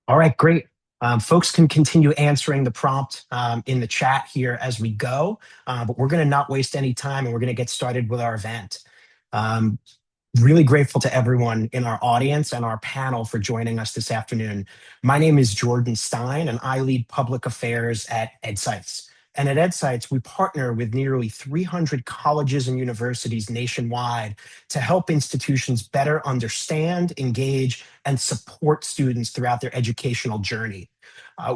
All right, great. Folks can continue answering the prompt in the chat here as we go, but we're going to not waste any time and we're going to get started with our event. Um, Really grateful to everyone in our audience and our panel for joining us this afternoon. My name is Jordan Stein, and I lead public affairs at EdSights. And at EdSights, we partner with nearly 300 colleges and universities nationwide to help institutions better understand, engage, and support students throughout their educational journey.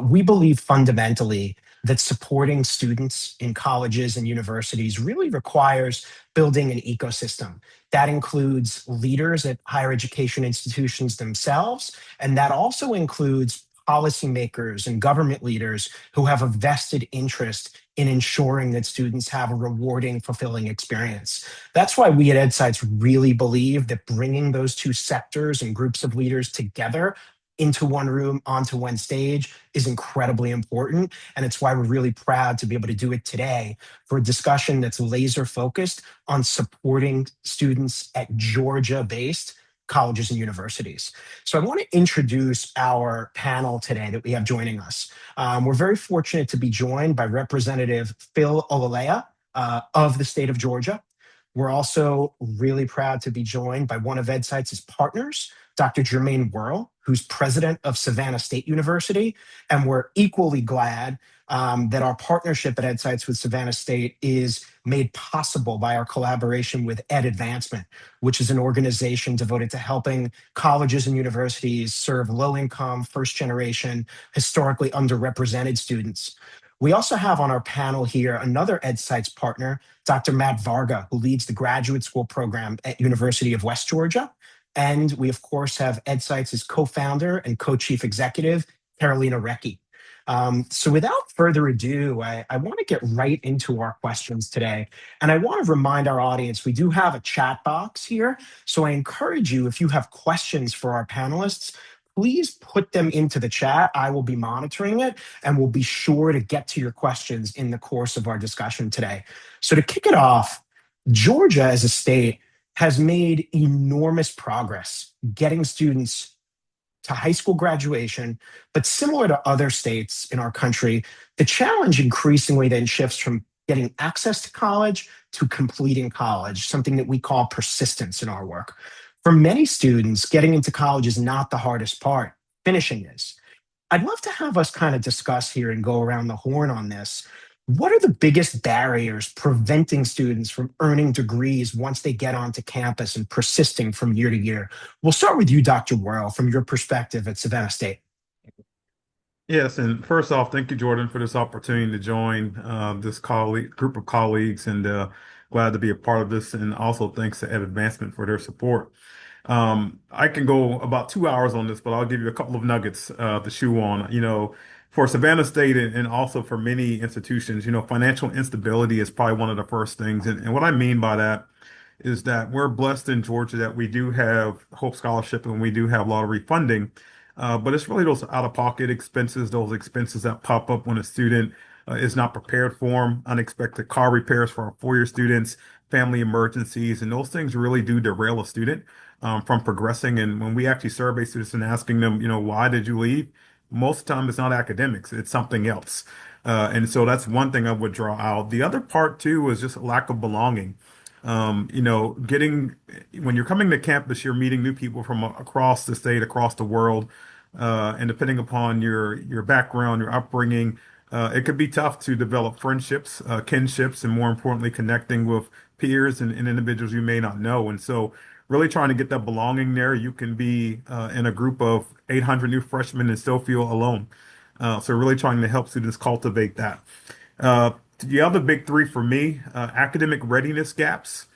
We believe fundamentally that supporting students in colleges and universities really requires building an ecosystem. That includes leaders at higher education institutions themselves, and that also includes policymakers and government leaders who have a vested interest in ensuring that students have a rewarding, fulfilling experience. That's why we at EdSights really believe that bringing those two sectors and groups of leaders together into one room, onto one stage, is incredibly important. And it's why we're really proud to be able to do it today for a discussion that's laser focused on supporting students at Georgia-based colleges and universities. So I want to introduce our panel today that we have joining us. We're very fortunate to be joined by Representative Phil Olaleye of the state of Georgia. We're also really proud to be joined by one of EdSights' partners, Dr. Jermaine Whirl, who's president of Savannah State University. And we're equally glad that our partnership at EdSights with Savannah State is made possible by our collaboration with Ed Advancement, which is an organization devoted to helping colleges and universities serve low-income, first-generation, historically underrepresented students. We also have on our panel here another EdSights partner, Dr. Matt Varga, who leads the graduate school program at University of West Georgia. And we, of course, have EdSights' co-founder and co-chief executive, Carolina Recchi. So without further ado, I want to get right into our questions today. And I want to remind our audience, we do have a chat box here. So I encourage you, if you have questions for our panelists, please put them into the chat. I will be monitoring it and we'll be sure to get to your questions in the course of our discussion today. So to kick it off, Georgia as a state has made enormous progress getting students to high school graduation, but similar to other states in our country, the challenge increasingly then shifts from getting access to college to completing college, something that we call persistence in our work. For many students, getting into college is not the hardest part, finishing is. I'd love to have us kind of discuss here and go around the horn on this. What are the biggest barriers preventing students from earning degrees once they get onto campus and persisting from year to year? We'll start with you, Dr. Whirl, from your perspective at Savannah State. Yes, and first off, thank you, Jordan, for this opportunity to join this colleague group of colleagues, and glad to be a part of this. And also thanks to Ed Advancement for their support. I can go about 2 hours on this, but I'll give you a couple of nuggets to chew on. For Savannah State and also for many institutions, financial instability is probably one of the first things. And what I mean by that is that we're blessed in Georgia that we do have Hope Scholarship and we do have lottery funding. But it's really those out-of-pocket expenses, those expenses that pop up when a student is not prepared for them, unexpected car repairs for our four-year students, family emergencies, and those things really do derail a student from progressing. And when we actually survey students and asking them, why did you leave? Most of the time, it's not academics, it's something else. And so that's one thing I would draw out. The other part, too, is just a lack of belonging. Getting when you're coming to campus, you're meeting new people from across the state, across the world, and depending upon your background, your upbringing, it could be tough to develop friendships, kinships, and more importantly, connecting with peers and individuals you may not know. And so, really trying to get that belonging there. You can be in a group of 800 new freshmen and still feel alone. So, really trying to help students cultivate that. The other big three for me, academic readiness gaps.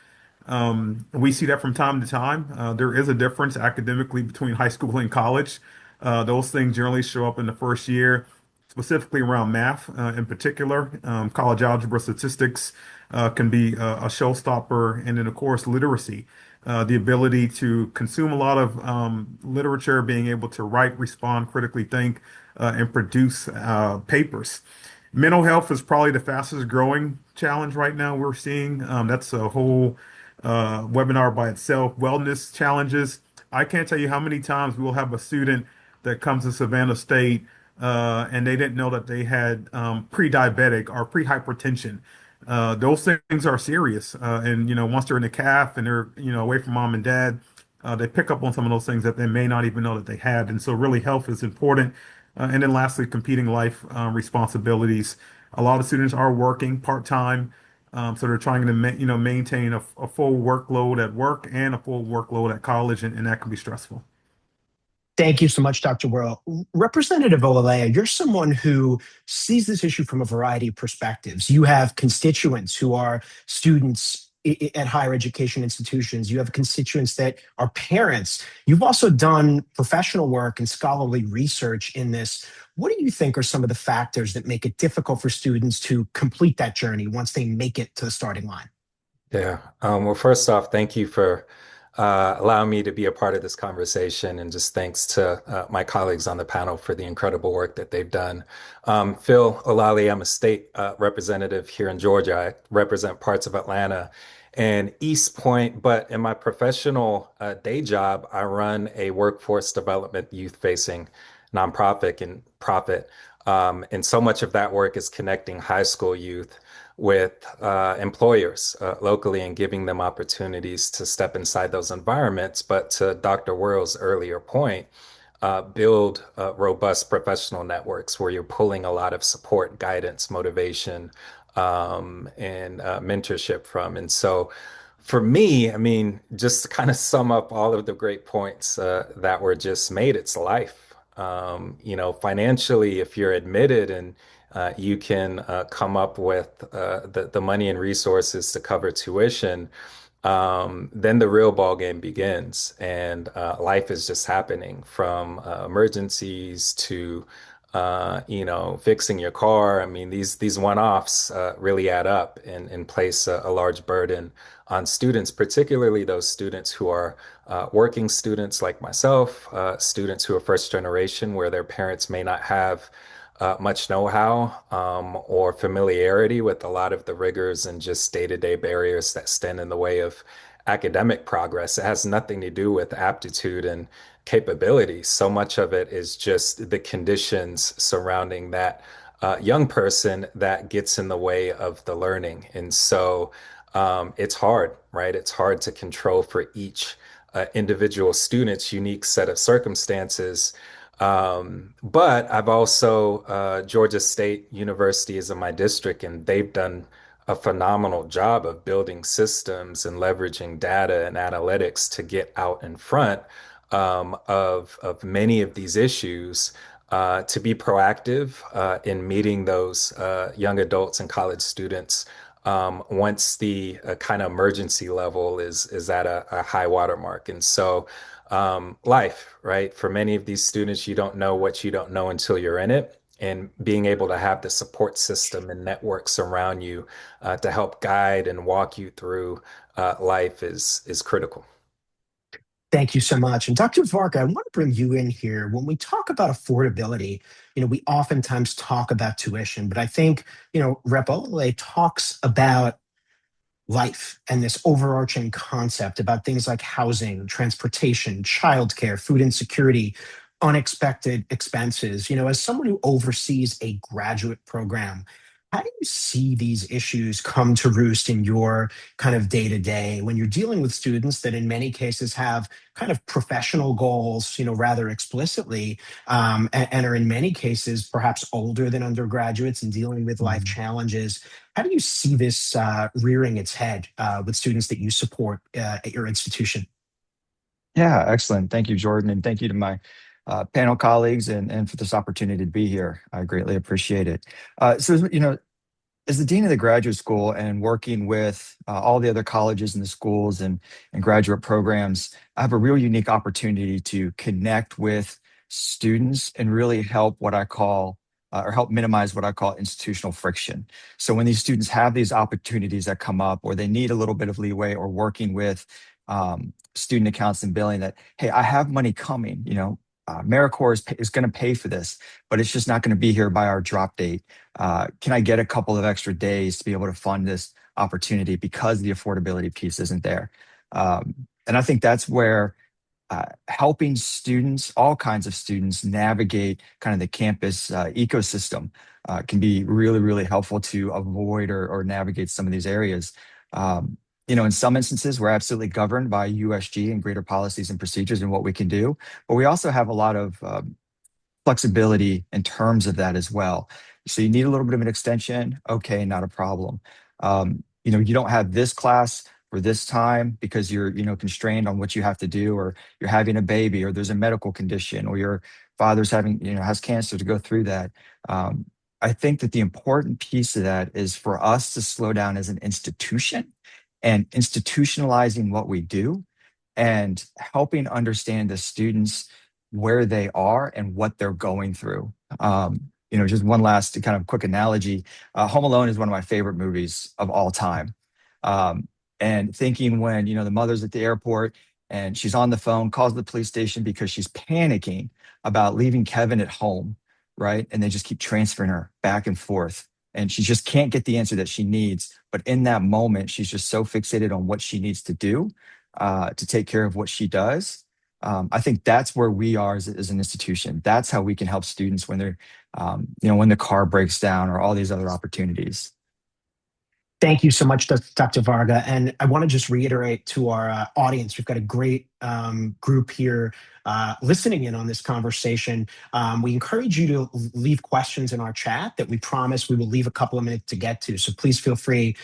We see that from time to time. There is a difference academically between high school and college. Those things generally show up in the first year, specifically around math in particular. College algebra statistics can be a showstopper. And then, of course, literacy, the ability to consume a lot of literature, being able to write, respond, critically think, and produce papers. Mental health is probably the fastest growing challenge right now we're seeing. That's a whole webinar by itself. Wellness challenges. I can't tell you how many times we'll have a student that comes to Savannah State, and they didn't know that they had pre-diabetic or pre-hypertension. Those things are serious, and once they're in the calf and they're away from mom and dad, they pick up on some of those things that they may not even know that they had. And so, really, health is important. And then, lastly, competing life responsibilities. A lot of students are working part-time. So they're trying to maintain a full workload at work and a full workload at college, and that can be stressful. Thank you so much, Dr. Whirl. Representative Olaleye, you're someone who sees this issue from a variety of perspectives. You have constituents who are students at higher education institutions. You have constituents that are parents. You've also done professional work and scholarly research in this. What do you think are some of the factors that make it difficult for students to complete that journey once they make it to the starting line? Yeah. Well, first off, thank you for allowing me to be a part of this conversation, and just thanks to my colleagues on the panel for the incredible work that they've done. Phil Olaleye, I'm a state representative here in Georgia. I represent parts of Atlanta and East Point, but in my professional day job, I run a workforce development youth-facing nonprofit and profit. And so much of that work is connecting high school youth with employers locally and giving them opportunities to step inside those environments. But to Dr. Whirl's earlier point, build robust professional networks where you're pulling a lot of support, guidance, motivation, and mentorship from. And so for me, I mean, just to kind of sum up all of the great points that were just made, it's life. Financially, if you're admitted and you can come up with the money and resources to cover tuition, then the real ball game begins, and life is just happening from emergencies to fixing your car. I mean, these one-offs really add up and place a large burden on students, particularly those students who are working students like myself, students who are first generation, where their parents may not have much know-how or familiarity with a lot of the rigors and just day-to-day barriers that stand in the way of academic progress. It has nothing to do with aptitude and capability. So much of it is just the conditions surrounding that young person that gets in the way of the learning. And so it's hard, right? It's hard to control for each individual student's unique set of circumstances. But I've also, Georgia State University is in my district, and they've done a phenomenal job of building systems and leveraging data and analytics to get out in front of many of these issues, to be proactive in meeting those young adults and college students once the kind of emergency level is at a high water mark. And so life, right? For many of these students, you don't know what you don't know until you're in it. And being able to have the support system and networks around you to help guide and walk you through life is critical. Thank you so much. And Dr. Varga, I want to bring you in here. When we talk about affordability, we oftentimes talk about tuition, but I think, Rep. Olaleye talks about life and this overarching concept about things like housing, transportation, childcare, food insecurity, unexpected expenses. As someone who oversees a graduate program, how do you see these issues come to roost in your kind of day to day when you're dealing with students that in many cases have kind of professional goals, rather explicitly, and are in many cases perhaps older than undergraduates and dealing with life Mhm. challenges? How do you see this rearing its head with students that you support at your institution? Yeah, excellent. Thank you, Jordan, and thank you to my panel colleagues and for this opportunity to be here. I greatly appreciate it. As the dean of the graduate school and working with all the other colleges and the schools and graduate programs, I have a real unique opportunity to connect with students and really help what I call or help minimize what I call institutional friction. So when these students have these opportunities that come up, or they need a little bit of leeway, or working with student accounts and billing, that, hey, I have money coming, AmeriCorps is going to pay for this, but it's just not going to be here by our drop date. Can I get a couple of extra days to be able to fund this opportunity because the affordability piece isn't there? And I think that's where helping students, all kinds of students, navigate kind of the campus ecosystem can be really, really helpful to avoid or navigate some of these areas. In some instances, we're absolutely governed by USG and greater policies and procedures and what we can do, but we also have a lot of flexibility in terms of that as well. So you need a little bit of an extension. Okay, not a problem. You don't have this class for this time because you're, constrained on what you have to do, or you're having a baby, or there's a medical condition, or your father's having, has cancer to go through that. I think that the important piece of that is for us to slow down as an institution and institutionalizing what we do and helping understand the students where they are and what they're going through. Just one last kind of quick analogy. Home Alone is one of my favorite movies of all time. And thinking when, the mother's at the airport and she's on the phone, calls the police station because she's panicking about leaving Kevin at home, right? And they just keep transferring her back and forth. And she just can't get the answer that she needs. But in that moment, she's just so fixated on what she needs to do to take care of what she does. I think that's where we are as an institution. That's how we can help students when they're, when the car breaks down or all these other opportunities. Thank you so much, Dr. Varga. And I want to just reiterate to our audience, we've got a great group here listening in on this conversation. We encourage you to leave questions in our chat that we promise we will leave a couple of minutes to get to. So please feel free.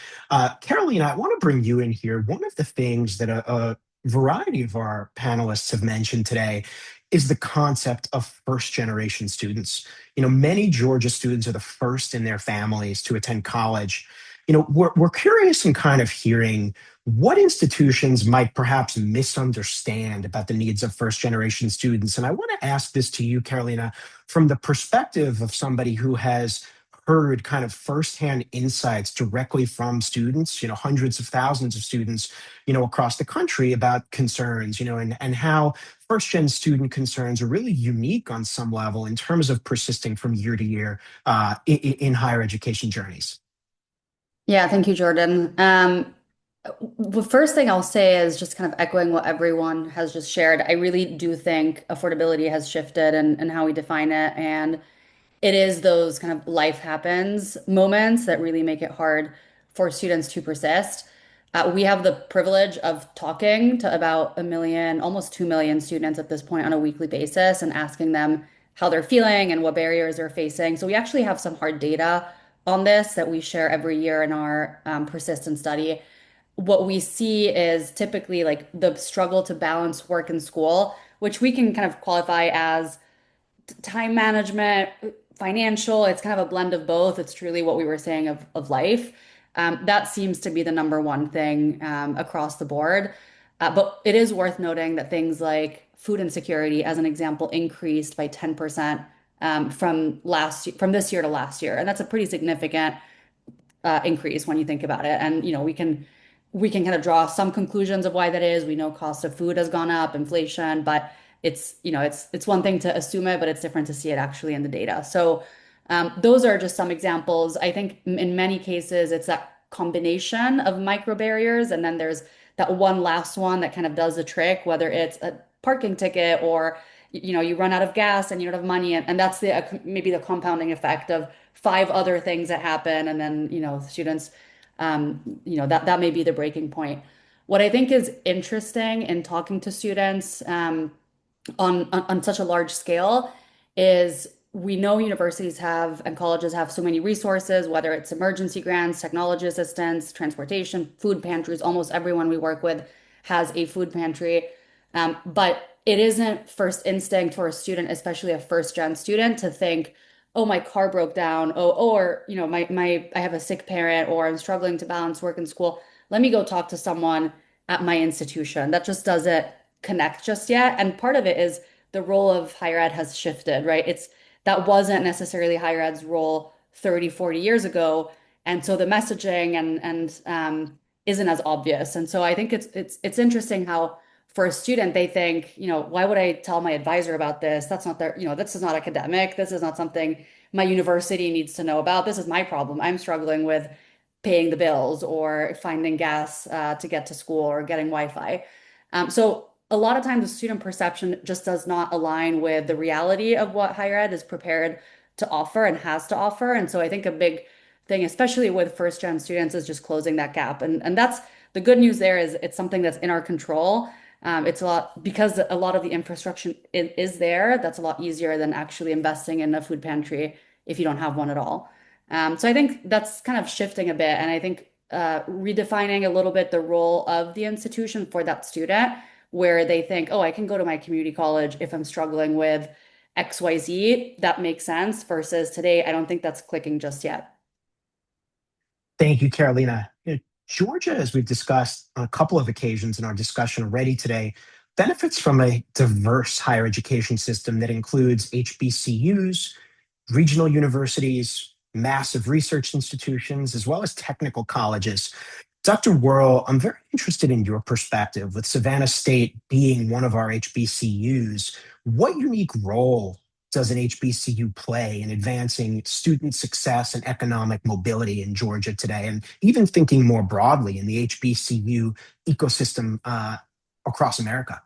Carolina, I want to bring you in here. One of the things that a variety of our panelists have mentioned today is the concept of first generation students. Many Georgia students are the first in their families to attend college. We're curious in kind of hearing what institutions might perhaps misunderstand about the needs of first generation students. And I want to ask this to you, Carolina, from the perspective of somebody who has heard kind of firsthand insights directly from students, hundreds of thousands of students, across the country about concerns, and how first gen student concerns are really unique on some level in terms of persisting from year to year in higher education journeys. Yeah, thank you, Jordan. The first thing I'll say is just kind of echoing what everyone has just shared. I really do think affordability has shifted and how we define it. And it is those kind of life happens moments that really make it hard for students to persist. We have the privilege of talking to about 1 million, almost 2 million students at this point on a weekly basis and asking them how they're feeling and what barriers they're facing. So we actually have some hard data on this that we share every year in our persistence study. What we see is typically like the struggle to balance work and school, which we can kind of qualify as time management, financial. It's kind of a blend of both. It's truly what we were saying of life. That seems to be the number one thing across the board. But it is worth noting that things like food insecurity, as an example, increased by 10% from this year to last year, and that's a pretty significant increase when you think about it. And we can kind of draw some conclusions of why that is. We know cost of food has gone up, inflation, but it's one thing to assume it, but it's different to see it actually in the data. So those are just some examples. I think in many cases it's that combination of micro barriers, and then there's that one last one that kind of does the trick, whether it's a parking ticket or you run out of gas and you don't have money, and that's maybe the compounding effect of 5 other things that happen, and then students that may be the breaking point. What I think is interesting in talking to students on such a large scale is we know universities have and colleges have so many resources, whether it's emergency grants, technology assistance, transportation, food pantries. Almost everyone we work with has a food pantry. But it isn't first instinct for a student, especially a first gen student, to think, oh, my car broke down. Oh, or, I have a sick parent, or I'm struggling to balance work and school. Let me go talk to someone at my institution. That just doesn't connect just yet. And part of it is the role of higher ed has shifted, right? That wasn't necessarily higher ed's role 30, 40 years ago. And so the messaging and isn't as obvious. And so I think it's interesting how for a student, they think, why would I tell my advisor about this? That's not this is not academic. This is not something my university needs to know about. This is my problem. I'm struggling with paying the bills or finding gas to get to school or getting Wi-Fi. So a lot of times the student perception just does not align with the reality of what higher ed is prepared to offer and has to offer. And so I think a big thing, especially with first gen students, is just closing that gap. And that's the good news there is it's something that's in our control. It's a lot because a lot of the infrastructure is there. That's a lot easier than actually investing in a food pantry if you don't have one at all. So I think that's kind of shifting a bit. And I think redefining a little bit the role of the institution for that student, where they think, oh, I can go to my community college if I'm struggling with XYZ. That makes sense. Versus today, I don't think that's clicking just yet. Thank you, Carolina. Georgia, as we've discussed on a couple of occasions in our discussion already today, benefits from a diverse higher education system that includes HBCUs, regional universities, massive research institutions, as well as technical colleges. Dr. Whirl, I'm very interested in your perspective with Savannah State being one of our HBCUs. What unique role does an HBCU play in advancing student success and economic mobility in Georgia today? And even thinking more broadly in the HBCU ecosystem across America.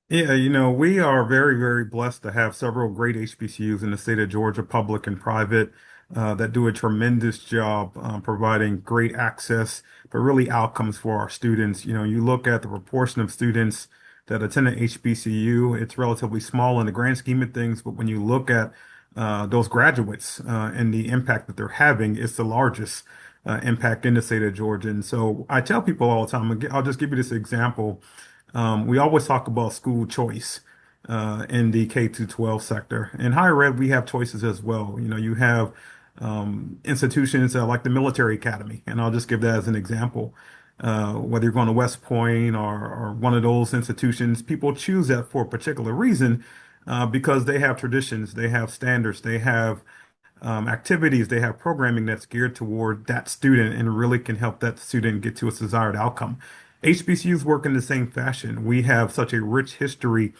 Yeah, we are very, very blessed to have several great HBCUs in the state of Georgia, public and private, that do a tremendous job providing great access, but really outcomes for our students. You look at the proportion of students that attend an HBCU, it's relatively small in the grand scheme of things, but when you look at those graduates and the impact that they're having, it's the largest impact in the state of Georgia. And so I tell people all the time, I'll just give you this example. We always talk about school choice in the K to 12 sector. In higher ed, we have choices as well. You have institutions like the military academy, and I'll just give that as an example. Whether you're going to West Point or one of those institutions, people choose that for a particular reason because they have traditions, they have standards, they have activities, they have programming that's geared toward that student and really can help that student get to its desired outcome. HBCUs work in the same fashion. We have such a rich history,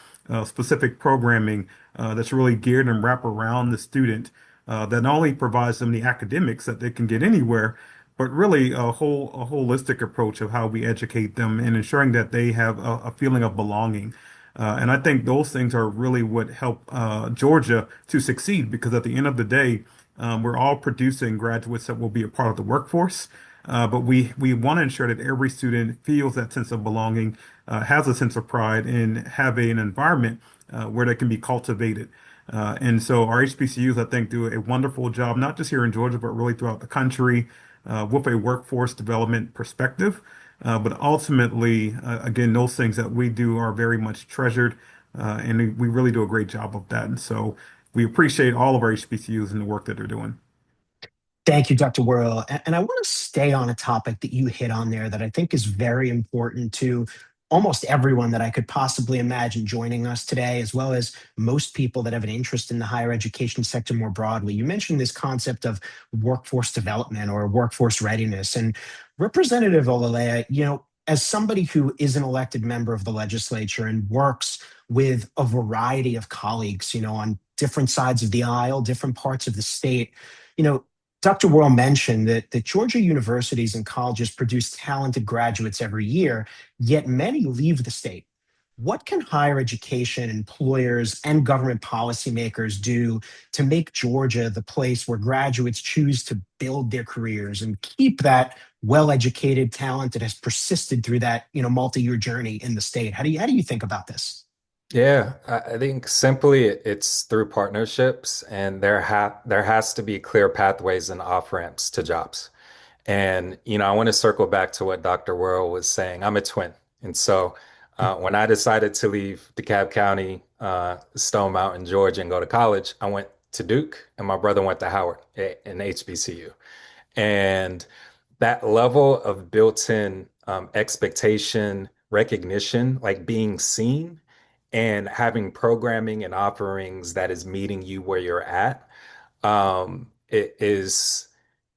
specific programming that's really geared and wrapped around the student that not only provides them the academics that they can get anywhere, but really a holistic approach of how we educate them and ensuring that they have a feeling of belonging. And I think those things are really what help Georgia to succeed because at the end of the day, we're all producing graduates that will be a part of the workforce. But we want to ensure that every student feels that sense of belonging, has a sense of pride, and have an environment where they can be cultivated. And so our HBCUs, I think, do a wonderful job, not just here in Georgia, but really throughout the country with a workforce development perspective. But ultimately, again, those things that we do are very much treasured, and we really do a great job of that. And so we appreciate all of our HBCUs and the work that they're doing. Thank you, Dr. Whirl. And I want to stay on a topic that you hit on there that I think is very important to almost everyone that I could possibly imagine joining us today, as well as most people that have an interest in the higher education sector more broadly. You mentioned this concept of workforce development or workforce readiness. And Representative Olaleye, as somebody who is an elected member of the legislature and works with a variety of colleagues, on different sides of the aisle, different parts of the state, you know, Dr. Whirl mentioned that Georgia universities and colleges produce talented graduates every year, yet many leave the state. What can higher education, employers, and government policymakers do to make Georgia the place where graduates choose to build their careers and keep that well-educated talent that has persisted through that multi-year journey in the state? How do you think about this? Yeah, I think simply it's through partnerships, and there has to be clear pathways and off-ramps to jobs. And I want to circle back to what Dr. Whirl was saying. I'm a twin, and so when I decided to leave DeKalb County, Stone Mountain, Georgia, and go to college, I went to Duke, and my brother went to Howard, an HBCU. And that level of built-in expectation, recognition, like being seen and having programming and offerings that is meeting you where you're at, it is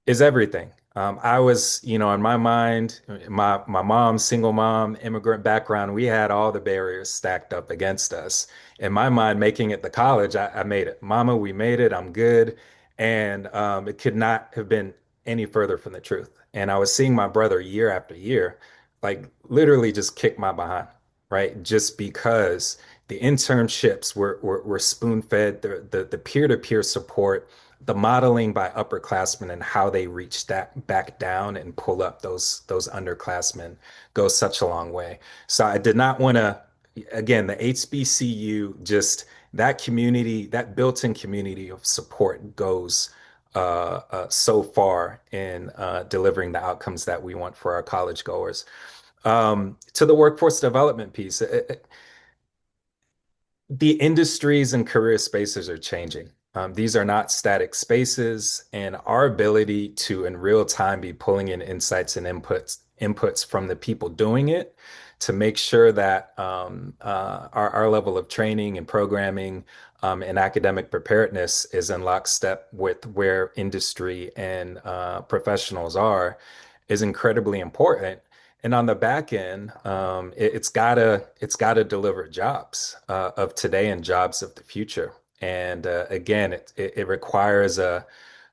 everything. I was, in my mind, my mom, single mom, immigrant background, we had all the barriers stacked up against us. In my mind, making it to college, I made it. Mama, we made it. I'm good. And it could not have been any further from the truth. And I was seeing my brother year after year, like literally just kick my behind. right? Just because the internships were spoon-fed, the peer-to-peer support, the modeling by upperclassmen and how they reach that back down and pull up those underclassmen goes such a long way. So I did not want to, again, the HBCU, just that community, that built-in community of support goes so far in delivering the outcomes that we want for our college goers. To the workforce development piece, the industries and career spaces are changing. These are not static spaces, and our ability to, in real time, be pulling in insights and inputs from the people doing it to make sure that our level of training and programming and academic preparedness is in lockstep with where industry and professionals are is incredibly important. And on the back end, it's gotta deliver jobs of today and jobs of the future. And again, it requires a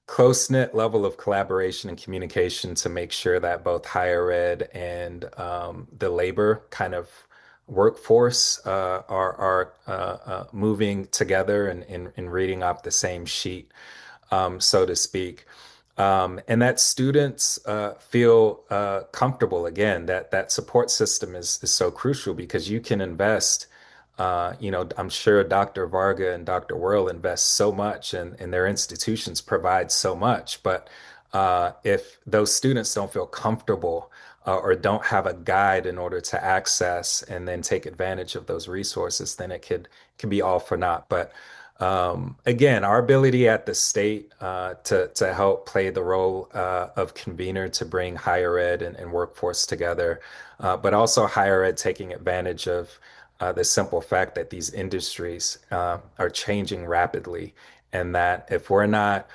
close-knit level of collaboration and communication to make sure that both higher ed and the labor kind of workforce are moving together and reading off the same sheet, so to speak. And that students feel comfortable. Again, that support system is so crucial because you can invest. I'm sure Dr. Varga and Dr. Whirl invest so much, and their institutions provide so much. But if those students don't feel comfortable or don't have a guide in order to access and then take advantage of those resources, then it could be all for naught. But again, our ability at the state to help play the role of convener to bring higher ed and workforce together, but also higher ed taking advantage of the simple fact that these industries are changing rapidly, and that if we're not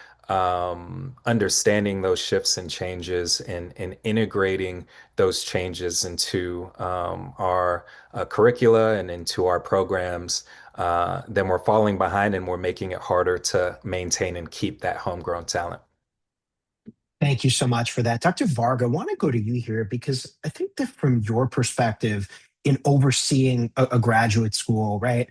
understanding those shifts and changes and integrating those changes into our curricula and into our programs, then we're falling behind and we're making it harder to maintain and keep that homegrown talent. Thank you so much for that. Dr. Varga, I want to go to you here because I think that from your perspective in overseeing a graduate school, right,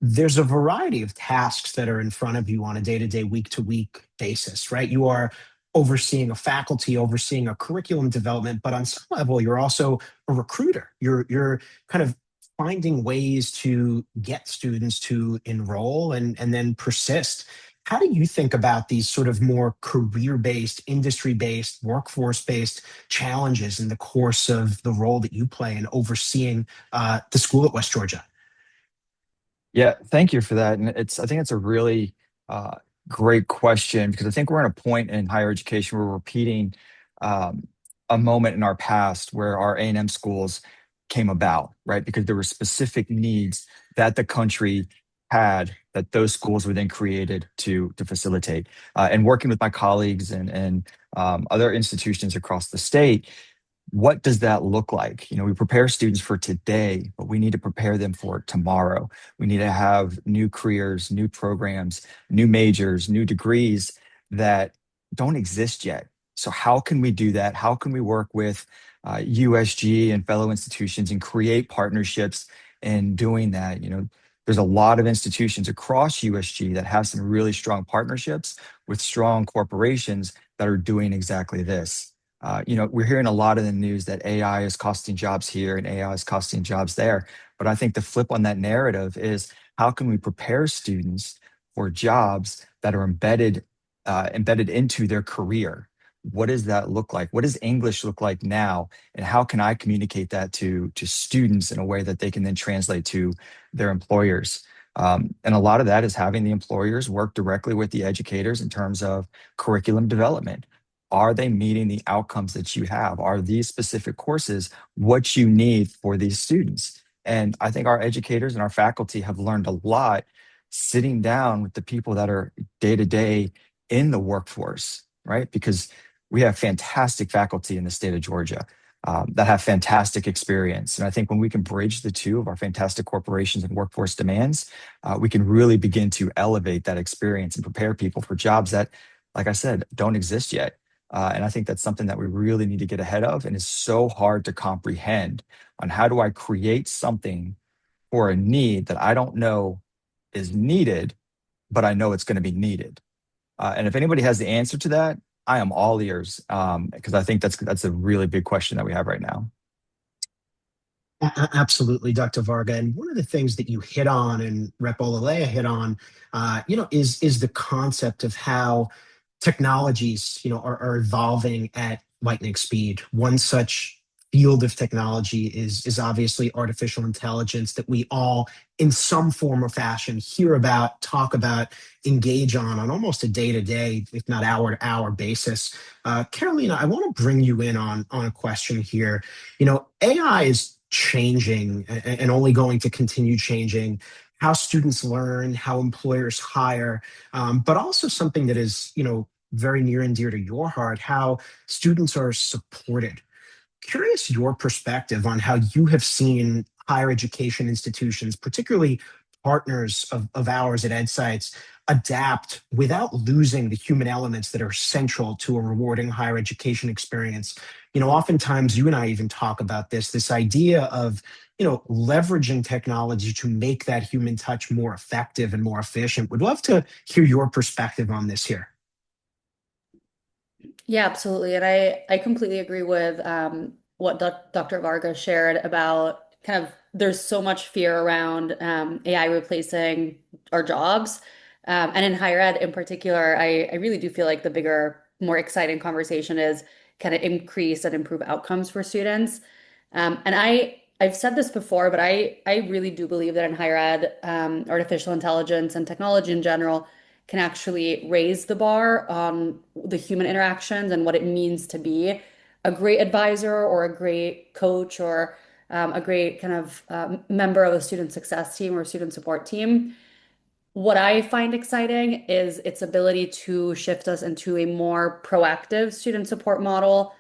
there's a variety of tasks that are in front of you on a day-to-day, week-to-week basis, right? You are overseeing a faculty, overseeing a curriculum development, but on some level, you're also a recruiter. You're kind of finding ways to get students to enroll and then persist. How do you think about these sort of more career-based, industry-based, workforce-based challenges in the course of the role that you play in overseeing the school at West Georgia? Yeah, thank you for that. And I think it's a really great question because I think we're at a point in higher education where we're repeating um, a moment in our past where our A&M schools came about, right? Because there were specific needs that the country had that those schools were then created to facilitate. And working with my colleagues and other institutions across the state, what does that look like? We prepare students for today, but we need to prepare them for tomorrow. We need to have new careers, new programs, new majors, new degrees that don't exist yet. So how can we do that? How can we work with USG and fellow institutions and create partnerships in doing that? There's a lot of institutions across USG that have some really strong partnerships with strong corporations that are doing exactly this. We're hearing a lot in the news that AI is costing jobs here and AI is costing jobs there. But I think the flip on that narrative is how can we prepare students for jobs that are embedded into their career? What does that look like? What does English look like now? And how can I communicate that to students in a way that they can then translate to their employers? And a lot of that is having the employers work directly with the educators in terms of curriculum development. Are they meeting the outcomes that you have? Are these specific courses what you need for these students? And I think our educators and our faculty have learned a lot sitting down with the people that are day to day in the workforce, right? Because we have fantastic faculty in the state of Georgia that have fantastic experience. And I think when we can bridge the two of our fantastic corporations and workforce demands, we can really begin to elevate that experience and prepare people for jobs that, like I said, don't exist yet. And I think that's something that we really need to get ahead of, and is so hard to comprehend on how do I create something for a need that I don't know is needed, but I know it's going to be needed. And if anybody has the answer to that, I am all ears, because I think that's a really big question that we have right now. Absolutely, Dr. Varga. And one of the things that you hit on, and Rep. Olaleye hit on, is the concept of how technologies, are evolving at lightning speed. One such field of technology is obviously artificial intelligence that we all, in some form or fashion, hear about, talk about, engage on almost a day-to-day, if not hour-to-hour basis. Carolina, I want to bring you in on a question here. AI is changing and only going to continue changing how students learn, how employers hire, but also something that is, very near and dear to your heart, how students are supported. Curious your perspective on how you have seen higher education institutions, particularly partners of ours at EdSights, adapt without losing the human elements that are central to a rewarding higher education experience. Oftentimes you and I even talk about this idea of, leveraging technology to make that human touch more effective and more efficient. Would love to hear your perspective on this here. Yeah, absolutely. And I completely agree with what Dr. Varga shared about kind of there's so much fear around AI replacing our jobs. And in higher ed in particular, I really do feel like the bigger, more exciting conversation is kind of increase and improve outcomes for students. And I've said this before, but I really do believe that in higher ed, artificial intelligence and technology in general can actually raise the bar on the human interactions and what it means to be a great advisor or a great coach or a great kind of member of a student success team or student support team. What I find exciting is its ability to shift us into a more proactive student support model,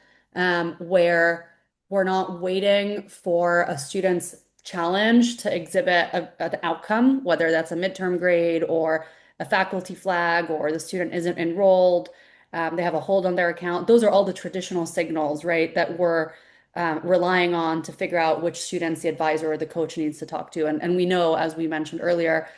where we're not waiting for a student's challenge to exhibit an outcome, whether that's a midterm grade or a faculty flag or the student isn't enrolled, they have a hold on their account. Those are all the traditional signals, right, that we're relying on to figure out which students the advisor or the coach needs to talk to. And we know, as we mentioned earlier,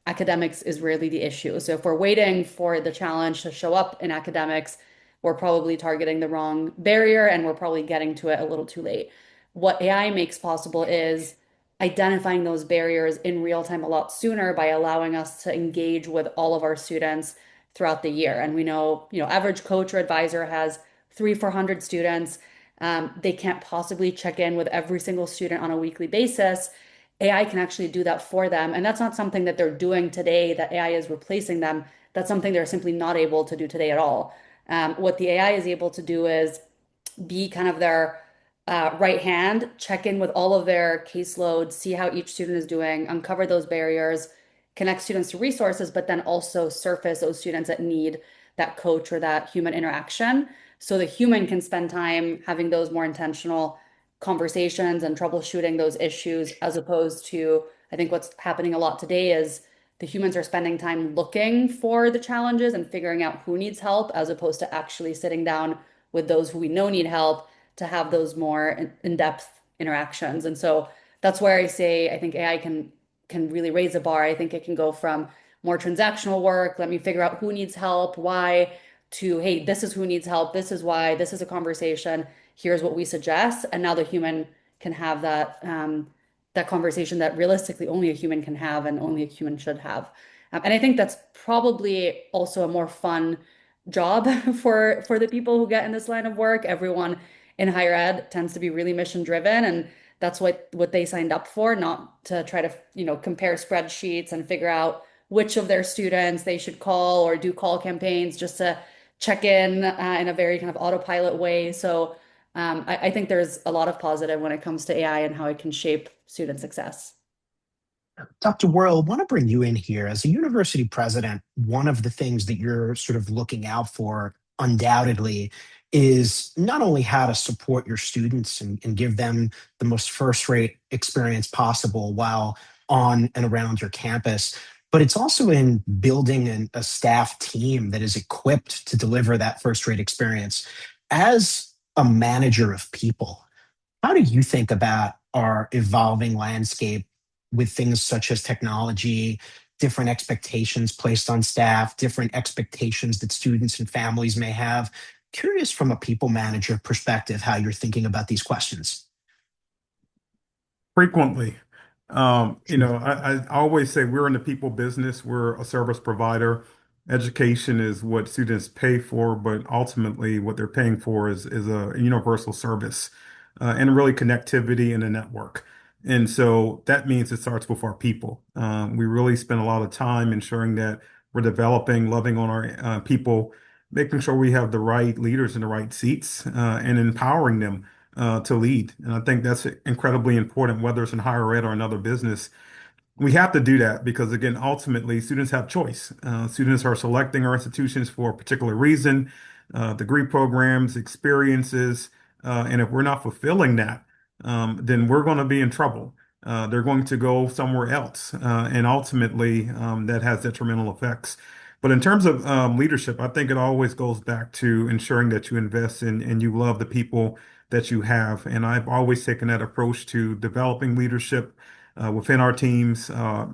academics is rarely the issue. So if we're waiting for the challenge to show up in academics, we're probably targeting the wrong barrier and we're probably getting to it a little too late. What AI makes possible is identifying those barriers in real time a lot sooner by allowing us to engage with all of our students throughout the year. And we know, average coach or advisor has 300-400 students. They can't possibly check in with every single student on a weekly basis. AI can actually do that for them. And that's not something that they're doing today, that AI is replacing them. That's something they're simply not able to do today at all. What the AI is able to do is be kind of their right hand, check in with all of their caseloads, see how each student is doing, uncover those barriers, connect students to resources, but then also surface those students that need that coach or that human interaction. So the human can spend time having those more intentional conversations and troubleshooting those issues, as opposed to, I think what's happening a lot today is the humans are spending time looking for the challenges and figuring out who needs help, as opposed to actually sitting down with those who we know need help to have those more in-depth interactions. And so that's where I say I think AI can really raise a bar. I think it can go from more transactional work, let me figure out who needs help, why, to hey, this is who needs help, this is why, this is a conversation, here's what we suggest. And now the human can have that conversation that realistically only a human can have and only a human should have. And I think that's probably also a more fun job for the people who get in this line of work. Everyone in higher ed tends to be really mission driven, and that's what they signed up for, not to try to, compare spreadsheets and figure out which of their students they should call or do call campaigns just to check in a very kind of autopilot way. So I think there's a lot of positive when it comes to AI and how it can shape student success. Dr. Whirl, I want to bring you in here. As a university president, one of the things that you're sort of looking out for undoubtedly is not only how to support your students and give them the most first-rate experience possible while on and around your campus, but it's also in building a staff team that is equipped to deliver that first rate experience. As a manager of people, how do you think about our evolving landscape with things such as technology, different expectations placed on staff, different expectations that students and families may have? Curious from a people manager perspective how you're thinking about these questions. Frequently. I always say we're in the people business. We're a service provider. Education is what students pay for, but ultimately what they're paying for is a universal service, and really connectivity in a network. And so that means it starts with our people. We really spend a lot of time ensuring that we're developing, loving on our people, making sure we have the right leaders in the right seats, and empowering them to lead. And I think that's incredibly important, whether it's in higher ed or another business. We have to do that because, again, ultimately, students have choice. Students are selecting our institutions for a particular reason, degree programs, experiences. And if we're not fulfilling that, then we're going to be in trouble. They're going to go somewhere else. And ultimately, that has detrimental effects. But in terms of leadership, I think it always goes back to ensuring that you invest in and you love the people that you have. And I've always taken that approach to developing leadership within our teams,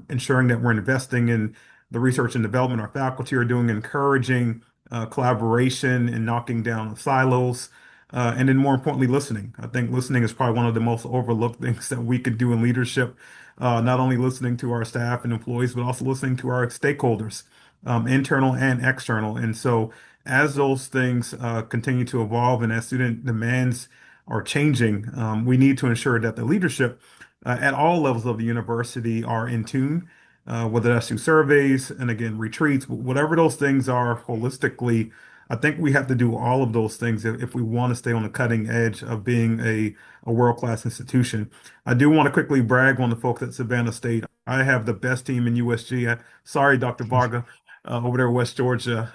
ensuring that we're investing in the research and development our faculty are doing, encouraging collaboration and knocking down silos. And then more importantly, listening. I think listening is probably one of the most overlooked things that we could do in leadership. Not only listening to our staff and employees, but also listening to our stakeholders, internal and external. And so as those things continue to evolve and as student demands are changing, we need to ensure that the leadership at all levels of the university are in tune, whether that's through surveys and again, retreats, whatever those things are holistically. I think we have to do all of those things if we want to stay on the cutting edge of being a world-class institution. I do want to quickly brag on the folks at Savannah State. I have the best team in USG. Sorry, Dr. Varga, over there in West Georgia.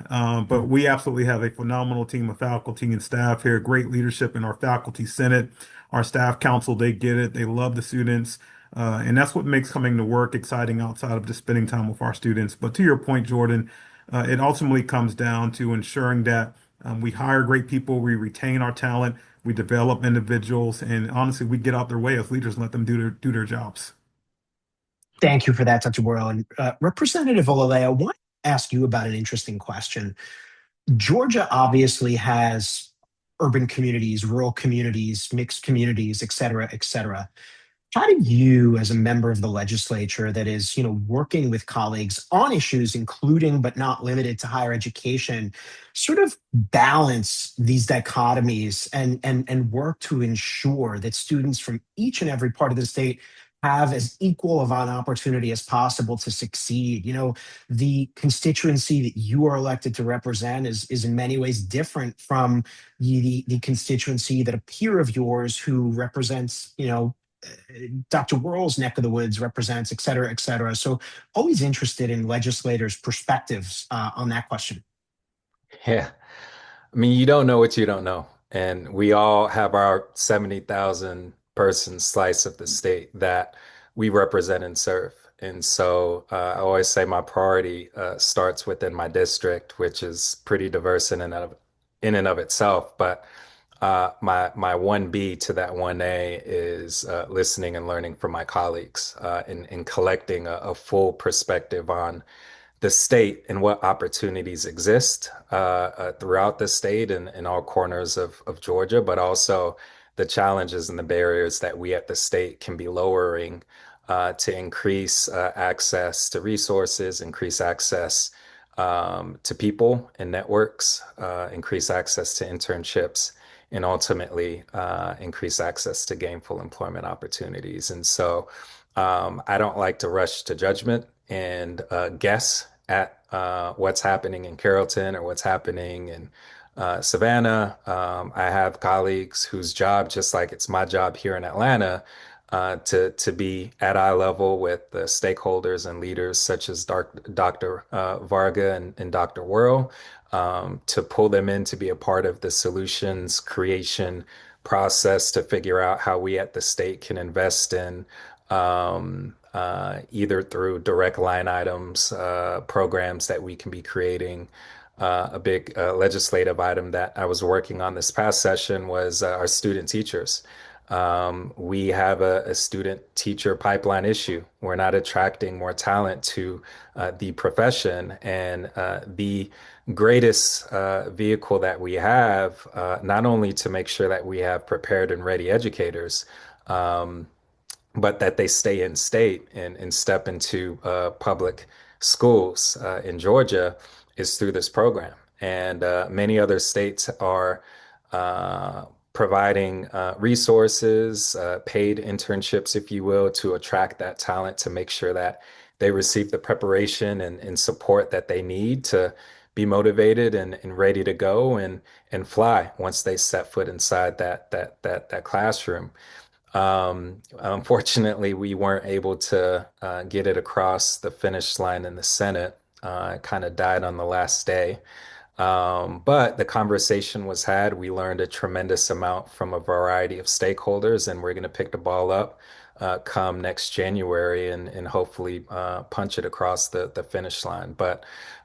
But we absolutely have a phenomenal team of faculty and staff here, great leadership in our faculty senate, our staff council. They get it. They love the students. And that's what makes coming to work exciting outside of just spending time with our students. But to your point, Jordan, it ultimately comes down to ensuring that we hire great people, we retain our talent, we develop individuals, and honestly, we get out their way as leaders and let them do their jobs. Thank you for that, Dr. Whirl. And Representative Olaleye, I want to ask you about an interesting question. Georgia obviously has urban communities, rural communities, mixed communities, et cetera, et cetera. How do you, as a member of the legislature that is, working with colleagues on issues, including but not limited to higher education, sort of balance these dichotomies and work to ensure that students from each and every part of the state have as equal of an opportunity as possible to succeed? The constituency that you are elected to represent is in many ways different from the constituency that a peer of yours who represents, Dr. Whirl's neck of the woods represents, et cetera, et cetera. So always interested in legislators' perspectives on that question. Yeah. I mean, you don't know what you don't know. And we all have our 70,000 person slice of the state that we represent and serve. And so I always say my priority starts within my district, which is pretty diverse in and of itself. But my 1B to that 1A is listening and learning from my colleagues and collecting a full perspective on the state and what opportunities exist throughout the state and in all corners of Georgia, but also the challenges and the barriers that we at the state can be lowering to increase access to resources, increase access to people and networks, increase access to internships, and ultimately increase access to gainful employment opportunities. And so I don't like to rush to judgment and guess at what's happening in Carrollton or what's happening in Savannah. I have colleagues whose job, just like it's my job here in Atlanta, to be at eye level with the stakeholders and leaders such as Dr. Varga and Dr. Whirl, to pull them in to be a part of the solutions creation process to figure out how we at the state can invest in either through direct line items, programs that we can be creating. A big legislative item that I was working on this past session was our student teachers. We have a student teacher pipeline issue. We're not attracting more talent to the profession, and the greatest vehicle that we have, not only to make sure that we have prepared and ready educators, um, but that they stay in state and step into public schools in Georgia is through this program. And many other states are providing resources, paid internships, if you will, to attract that talent to make sure that they receive the preparation and support that they need to be motivated and ready to go and fly once they set foot inside that classroom. Unfortunately, we weren't able to get it across the finish line in the Senate. It kind of died on the last day. But the conversation was had. We learned a tremendous amount from a variety of stakeholders, and we're going to pick the ball up come next January and hopefully punch it across the finish line. But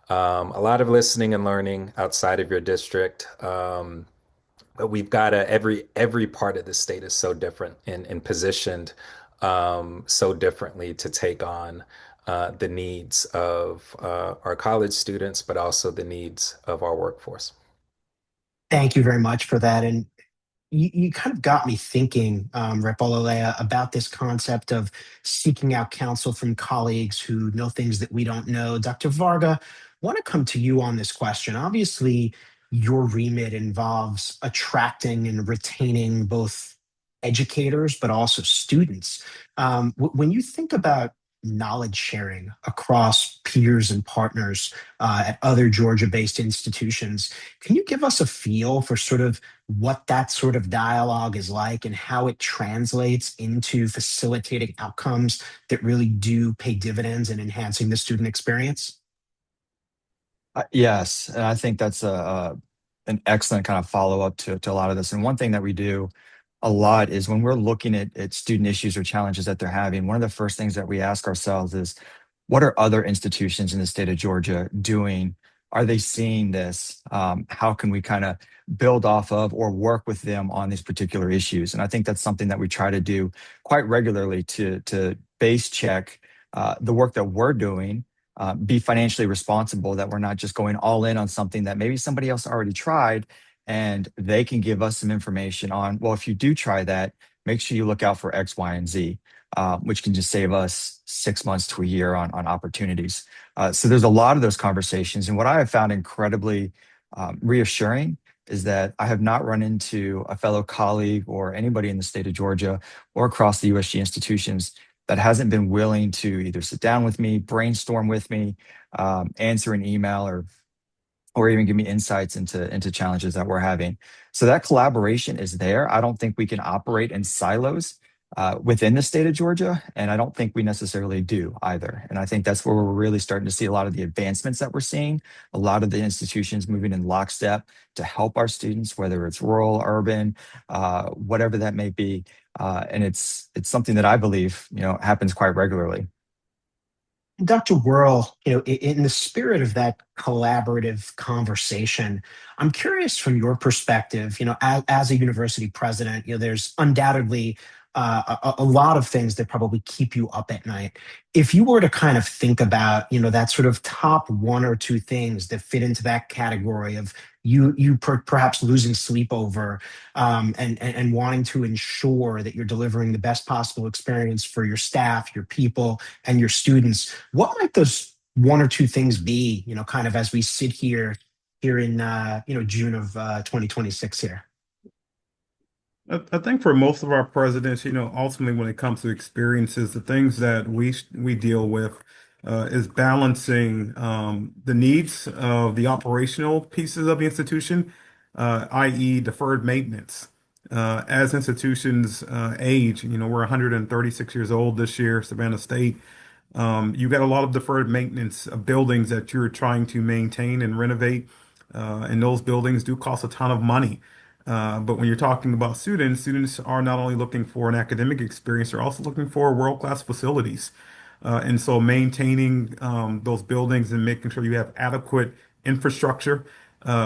a lot of listening and learning outside of your district. But we've got every part of the state is so different and positioned so differently to take on the needs of our college students, but also the needs of our workforce. Thank you very much for that. And you kind of got me thinking, Rep. Olaleye, about this concept of seeking out counsel from colleagues who know things that we don't know. Dr. Varga, want to come to you on this question. Obviously, your remit involves attracting and retaining both educators, but also students. When you think about knowledge sharing across peers and partners at other Georgia-based institutions, can you give us a feel for sort of what that sort of dialogue is like and how it translates into facilitating outcomes that really do pay dividends in enhancing the student experience? Yes, and I think that's an excellent kind of follow up to a lot of this. And one thing that we do a lot is when we're looking at student issues or challenges that they're having, one of the first things that we ask ourselves is, what are other institutions in the state of Georgia doing? Are they seeing this? How can we kind of build off of or work with them on these particular issues? And I think that's something that we try to do quite regularly to base check the work that we're doing, be financially responsible, that we're not just going all in on something that maybe somebody else already tried, and they can give us some information on, well, if you do try that, make sure you look out for X, Y, and Z, which can just save us 6 months to a year on opportunities. So there's a lot of those conversations. And what I have found incredibly reassuring is that I have not run into a fellow colleague or anybody in the state of Georgia or across the USG institutions that hasn't been willing to either sit down with me, brainstorm with me, answer an email, or even give me insights into challenges that we're having. So that collaboration is there. I don't think we can operate in silos within the state of Georgia, and I don't think we necessarily do either. And I think that's where we're really starting to see a lot of the advancements that we're seeing, a lot of the institutions moving in lockstep to help our students, whether it's rural, urban, whatever that may be. And it's something that I believe, happens quite regularly. Dr. Whirl, in the spirit of that collaborative conversation, I'm curious from your perspective, as a university president, there's undoubtedly a lot of things that probably keep you up at night. If you were to kind of think about, that sort of top one or two things that fit into that category of perhaps losing sleep over, and wanting to ensure that you're delivering the best possible experience for your staff, your people, and your students, what might those one or two things be, kind of as we sit here in June of 2026 here? I think for most of our presidents, ultimately when it comes to experiences, the things that we deal with is balancing the needs of the operational pieces of the institution, i.e., deferred maintenance. As institutions age, we're 136 years old this year, Savannah State. You've got a lot of deferred maintenance of buildings that you're trying to maintain and renovate, and those buildings do cost a ton of money. But when you're talking about students are not only looking for an academic experience, they're also looking for world-class facilities. And so maintaining those buildings and making sure you have adequate infrastructure.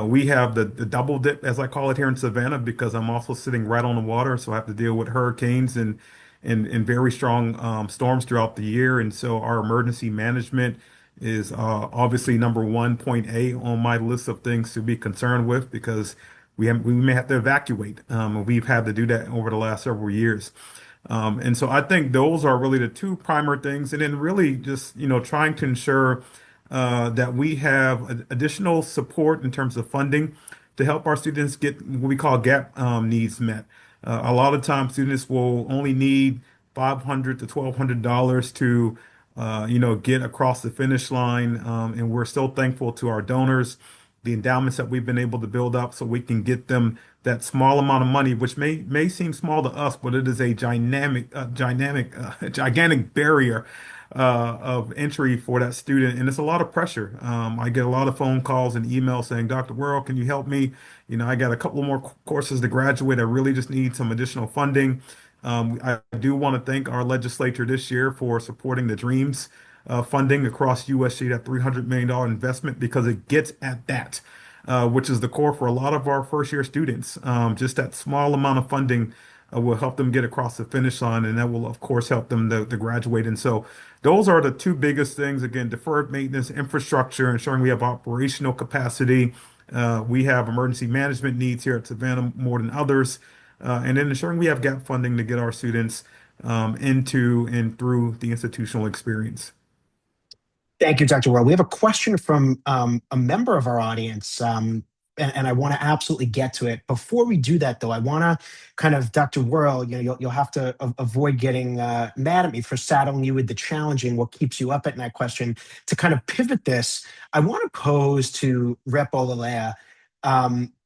We have the double dip, as I call it here in Savannah, because I'm also sitting right on the water, so I have to deal with hurricanes and very strong storms throughout the year. And so our emergency management is obviously number one, point A on my list of things to be concerned with because we may have to evacuate. We've had to do that over the last several years. And so I think those are really the two primary things. And then really just, trying to ensure that we have additional support in terms of funding to help our students get what we call gap needs met. A lot of times students will only need $500 to $1,200 to, get across the finish line. And we're so thankful to our donors, the endowments that we've been able to build up so we can get them that small amount of money, which may seem small to us, but it is a gigantic barrier of entry for that student, and it's a lot of pressure. I get a lot of phone calls and emails saying, "Dr. Whirl, can you help me? I got a couple more courses to graduate. I really just need some additional funding." I do want to thank our legislature this year for supporting the Dreams funding across USC, that $300 million investment, because it gets at that, which is the core for a lot of our first year students. Just that small amount of funding will help them get across the finish line, and that will, of course, help them to graduate. And so, those are the two biggest things. Again, deferred maintenance, infrastructure, ensuring we have operational capacity. We have emergency management needs here at Savannah more than others, and then ensuring we have gap funding to get our students into and through the institutional experience. Thank you, Dr. Whirl. We have a question from a member of our audience, and I want to absolutely get to it. Before we do that, though, I want to kind of, Dr. Whirl, you'll have to avoid getting mad at me for saddling you with the challenging, what keeps you up at night question. To kind of pivot this, I want to pose to Rep. Olaleye,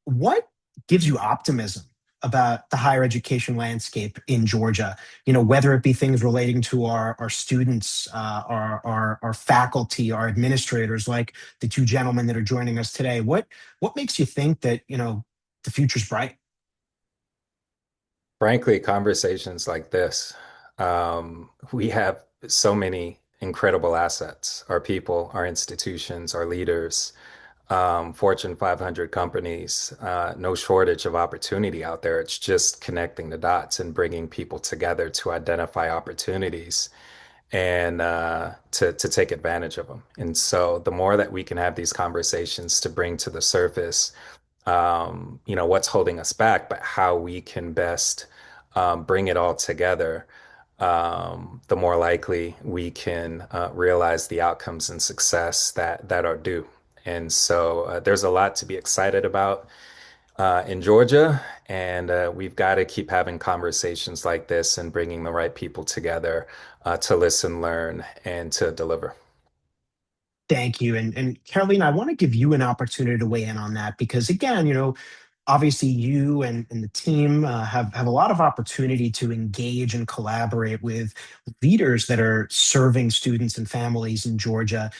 what gives you optimism about the higher education landscape in Georgia? Whether it be things relating to our students, our faculty, our administrators, like the two gentlemen that are joining us today. What makes you think that the future's bright? Frankly, conversations like this, we have so many incredible assets, our people, our institutions, our leaders, Fortune 500 companies, no shortage of opportunity out there. It's just connecting the dots and bringing people together to identify opportunities and to take advantage of them. And so the more that we can have these conversations to bring to the surface, what's holding us back, but how we can best bring it all together, the more likely we can realize the outcomes and success that are due. And so there's a lot to be excited about in Georgia, and we've got to keep having conversations like this and bringing the right people together to listen, learn, and to deliver. Thank you. And Carolina, I want to give you an opportunity to weigh in on that because, again, obviously you and the team have a lot of opportunity to engage and collaborate with leaders that are serving students and families in Georgia,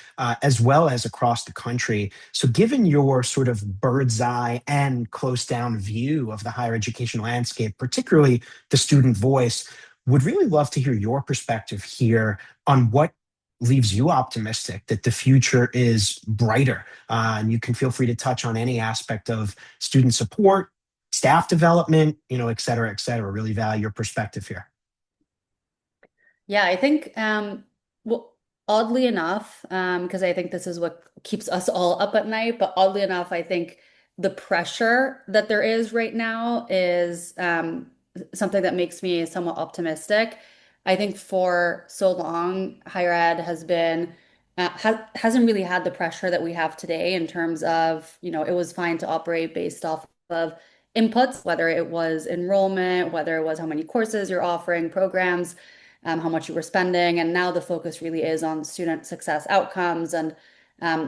as well as across the country. So, given your sort of bird's eye and close down view of the higher education landscape, particularly the student voice, would really love to hear your perspective here on what leaves you optimistic that the future is brighter. And you can feel free to touch on any aspect of student support, staff development, et cetera, et cetera. Really value your perspective here. Yeah, I think, well, oddly enough, because I think this is what keeps us all up at night, but oddly enough, I think the pressure that there is right now is something that makes me somewhat optimistic. I think for so long, higher ed has been hasn't really had the pressure that we have today in terms of, it was fine to operate based off of inputs, whether it was enrollment, whether it was how many courses you're offering, programs, how much you were spending. And now the focus really is on student success outcomes. And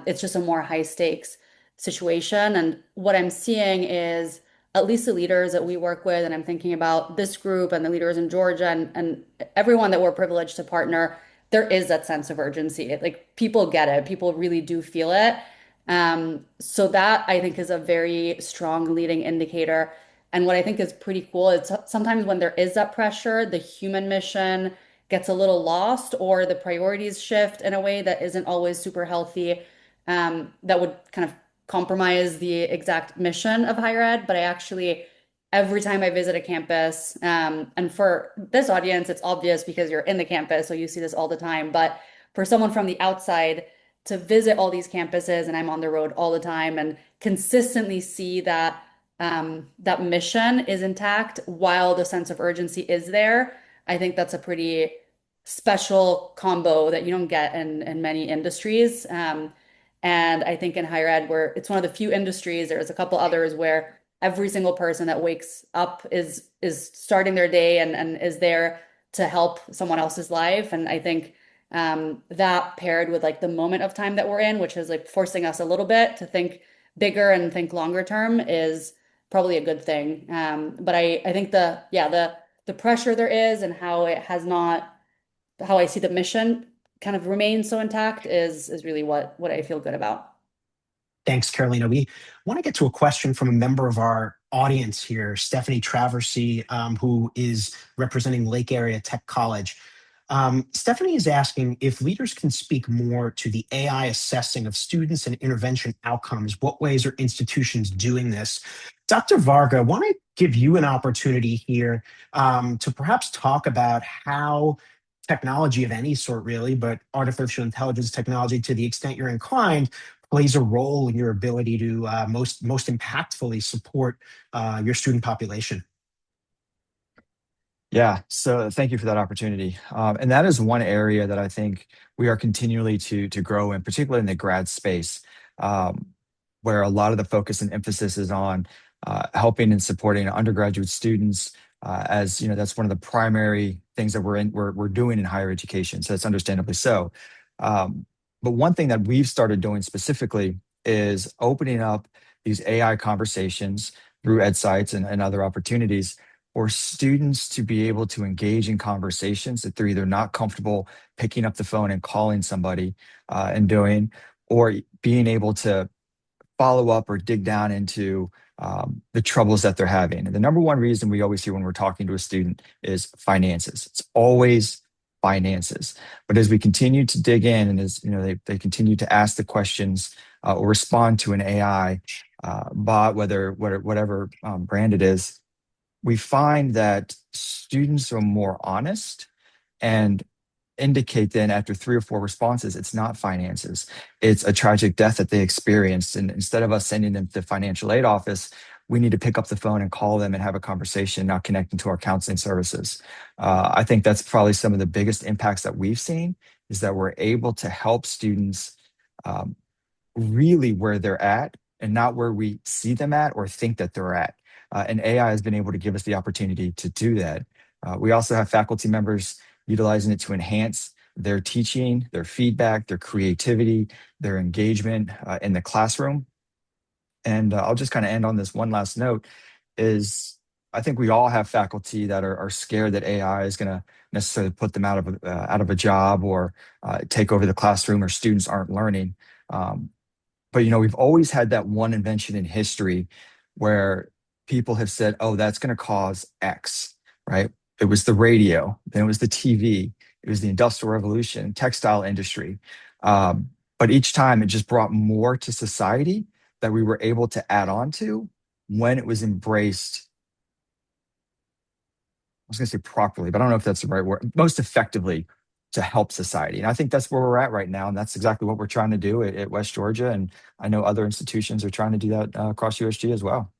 it's just a more high stakes situation. And what I'm seeing is at least the leaders that we work with, and I'm thinking about this group and the leaders in Georgia and everyone that we're privileged to partner, there is that sense of urgency. Like people get it, people really do feel it. So that I think is a very strong leading indicator. And what I think is pretty cool is sometimes when there is that pressure, the human mission gets a little lost, or the priorities shift in a way that isn't always super healthy, that would kind of compromise the exact mission of higher ed. But I actually, every time I visit a campus, and for this audience, it's obvious because you're in the campus, so you see this all the time. But for someone from the outside to visit all these campuses, and I'm on the road all the time, and consistently see that that mission is intact while the sense of urgency is there, I think that's a pretty special combo that you don't get in many industries. And I think in higher ed, where it's one of the few industries, there's a couple others where every single person that wakes up is starting their day and is there to help someone else's life. And I think that paired with like the moment of time that we're in, which is like forcing us a little bit to think bigger and think longer term, is probably a good thing. But I think the pressure there is and how it has not, how I see the mission kind of remain so intact is really what I feel good about. Thanks, Carolina. We want to get to a question from a member of our audience here, Stephanie Traversy, who is representing Lake Area Tech College. Stephanie is asking if leaders can speak more to the AI assessing of students and intervention outcomes. What ways are institutions doing this? Dr. Varga, I want to give you an opportunity here to perhaps talk about how technology of any sort, really, but artificial intelligence technology, to the extent you're inclined, plays a role in your ability to most impactfully support your student population. Yeah, so thank you for that opportunity. And that is one area that I think we are continually to grow in, particularly in the grad space, where a lot of the focus and emphasis is on helping and supporting undergraduate students. As you know, that's one of the primary things that we're doing in higher education. So that's understandably so. But one thing that we've started doing specifically is opening up these AI conversations through EdSights and other opportunities for students to be able to engage in conversations that they're either not comfortable picking up the phone and calling somebody and doing, or being able to follow up or dig down into the troubles that they're having. And the number one reason we always hear when we're talking to a student is finances. It's always finances. But as we continue to dig in, and as you know, they continue to ask the questions or respond to an AI bot, whatever brand it is, we find that students are more honest and indicate then after 3 or 4 responses, it's not finances. It's a tragic death that they experienced. And instead of us sending them to the financial aid office, we need to pick up the phone and call them and have a conversation, not connecting to our counseling services. I think that's probably some of the biggest impacts that we've seen, is that we're able to help students really where they're at and not where we see them at or think that they're at. And AI has been able to give us the opportunity to do that. We also have faculty members utilizing it to enhance their teaching, their feedback, their creativity, their engagement in the classroom. And I'll just kind of end on this one last note is I think we all have faculty that are scared that AI is going to necessarily put them out of a job or take over the classroom, or students aren't learning. But you know, we've always had that one invention in history where people have said, oh, that's going to cause X, right? It was the radio, then it was the TV, it was the Industrial Revolution, textile industry. But each time it just brought more to society that we were able to add on to when it was embraced. I was going to say properly, but I don't know if that's the right word, most effectively to help society. And I think that's where we're at right now. And that's exactly what we're trying to do at West Georgia. And I know other institutions are trying to do that across USG as well.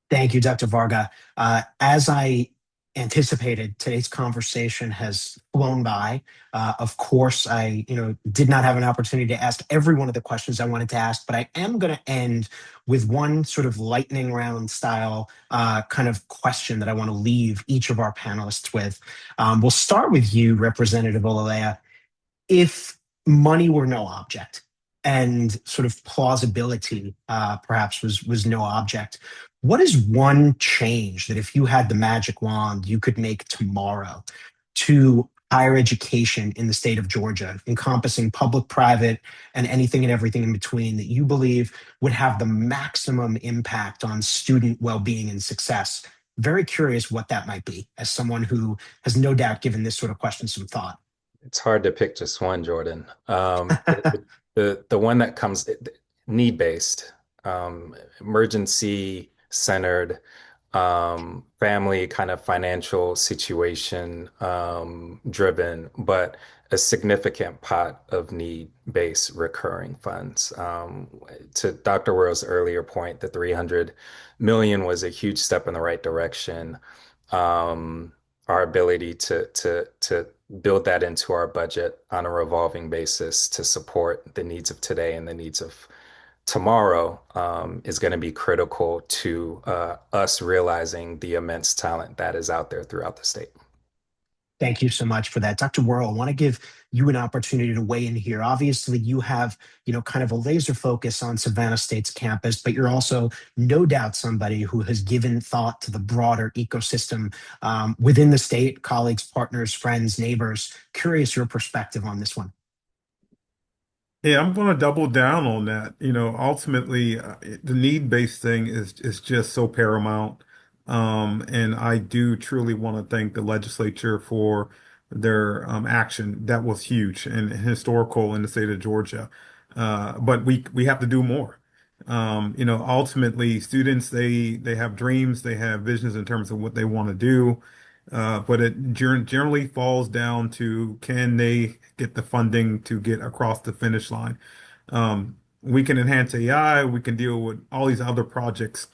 Thank you, Dr. Varga. As I anticipated, today's conversation has flown by. Of course, I did not have an opportunity to ask every one of the questions I wanted to ask, but I am going to end with one sort of lightning round style kind of question that I want to leave each of our panelists with. We'll start with you, Representative Olaleye. If money were no object and sort of plausibility perhaps was no object, what is one change that if you had the magic wand, you could make tomorrow to higher education in the state of Georgia, encompassing public, private, and anything and everything in between, that you believe would have the maximum impact on student well-being and success? Very curious what that might be, as someone who has no doubt given this sort of question some thought. It's hard to pick just one, Jordan. The one that comes need-based, emergency centered, family kind of financial situation driven, but a significant pot of need-based recurring funds. To Dr. Whirl's earlier point, the 300 million was a huge step in the right direction. Our ability to build that into our budget on a revolving basis to support the needs of today and the needs of tomorrow is going to be critical to us realizing the immense talent that is out there throughout the state. Thank you so much for that. Dr. Whirl, I want to give you an opportunity to weigh in here. Obviously, you have, kind of a laser focus on Savannah State's campus, but you're also no doubt somebody who has given thought to the broader ecosystem within the state, colleagues, partners, friends, neighbors. Curious your perspective on this one. Yeah, I'm going to double down on that. Ultimately, the need-based thing is just so paramount. And I do truly want to thank the legislature for their action. That was huge and historical in the state of Georgia. But we have to do more. Ultimately, students they have dreams, they have visions in terms of what they want to do. But it generally falls down to, can they get the funding to get across the finish line? We can enhance AI, we can deal with all these other projects,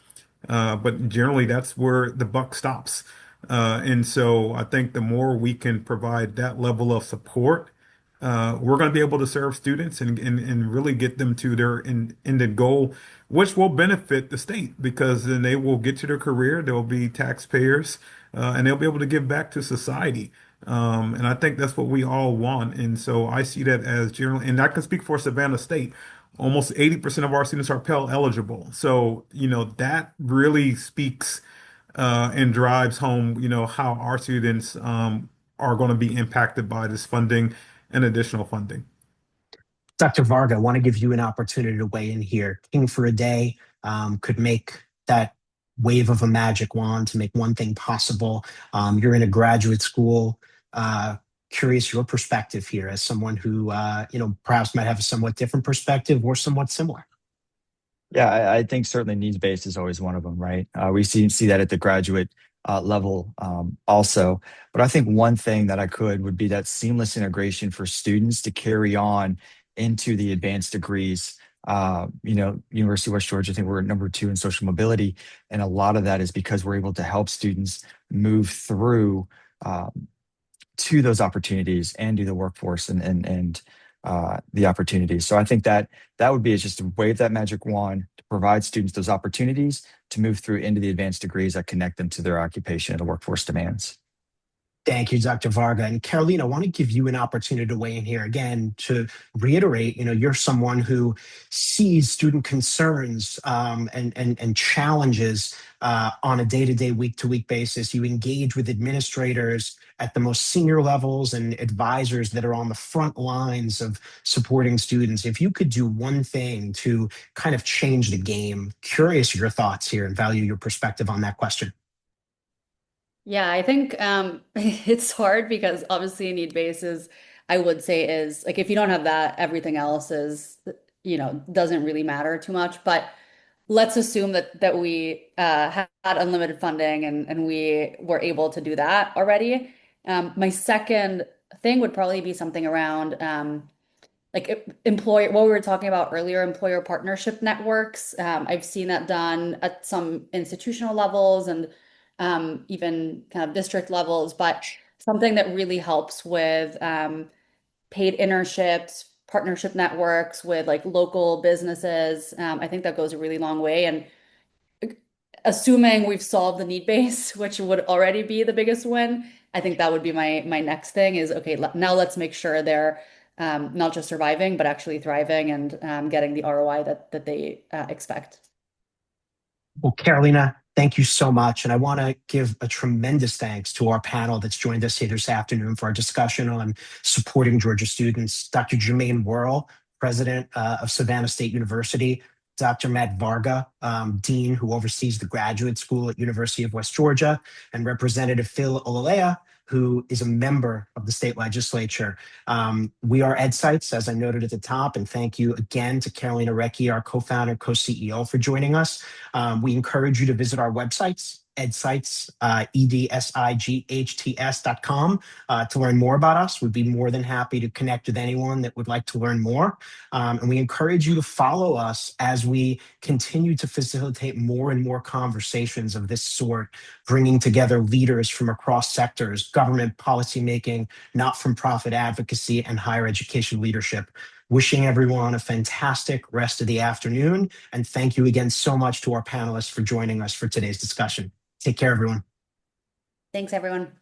but generally that's where the buck stops. And so I think the more we can provide that level of support, we're going to be able to serve students and really get them to their ended goal, which will benefit the state because then they will get to their career, they'll be taxpayers, and they'll be able to give back to society. And I think that's what we all want. And so I see that as general, and I can speak for Savannah State. Almost 80% of our students are Pell eligible. So, that really speaks and drives home, how our students are going to be impacted by this funding and additional funding. Dr. Varga, I want to give you an opportunity to weigh in here. King for a day could make that wave of a magic wand to make one thing possible. You're in a graduate school. Curious your perspective here as someone who, perhaps might have a somewhat different perspective or somewhat similar. Yeah, I think certainly needs-based is always one of them, right? We see that at the graduate level also. But I think one thing that would be that seamless integration for students to carry on into the advanced degrees. University of West Georgia, I think we're at #2 in social mobility. And a lot of that is because we're able to help students move through to those opportunities and do the workforce and the opportunities. So I think that would be just to wave that magic wand to provide students those opportunities to move through into the advanced degrees that connect them to their occupation and the workforce demands. Thank you, Dr. Varga. And Carolina, I want to give you an opportunity to weigh in here again to reiterate, you're someone who sees student concerns and challenges on a day-to-day, week-to-week basis. You engage with administrators at the most senior levels and advisors that are on the front lines of supporting students. If you could do one thing to kind of change the game, curious your thoughts here and value your perspective on that question. Yeah, I think it's hard because obviously need-based I would say is like if you don't have that, everything else is, doesn't really matter too much. But let's assume that we had unlimited funding and we were able to do that already. My second thing would probably be something around like employer, what we were talking about earlier, employer partnership networks. I've seen that done at some institutional levels and even kind of district levels, but something that really helps with paid internships, partnership networks with like local businesses. I think that goes a really long way. And assuming we've solved the need base, which would already be the biggest win, I think that would be my next thing is, okay, now let's make sure they're not just surviving, but actually thriving and getting the ROI that they expect. Well, Carolina, thank you so much. And I want to give a tremendous thanks to our panel that's joined us here this afternoon for our discussion on supporting Georgia students. Dr. Jermaine Whirl, president of Savannah State University, Dr. Matt Varga, Dean who oversees the graduate school at University of West Georgia, and Representative Phil Olaleye, who is a member of the state legislature. We are EdSights, as I noted at the top, and thank you again to Carolina Recchi, our co-founder, co-CEO, for joining us. We encourage you to visit our websites, EdSights, EdSights.com, to learn more about us. We'd be more than happy to connect with anyone that would like to learn more. And we encourage you to follow us as we continue to facilitate more and more conversations of this sort, bringing together leaders from across sectors, government policymaking, not-for-profit advocacy, and higher education leadership. Wishing everyone a fantastic rest of the afternoon. And thank you again so much to our panelists for joining us for today's discussion. Take care, everyone. Thanks, everyone.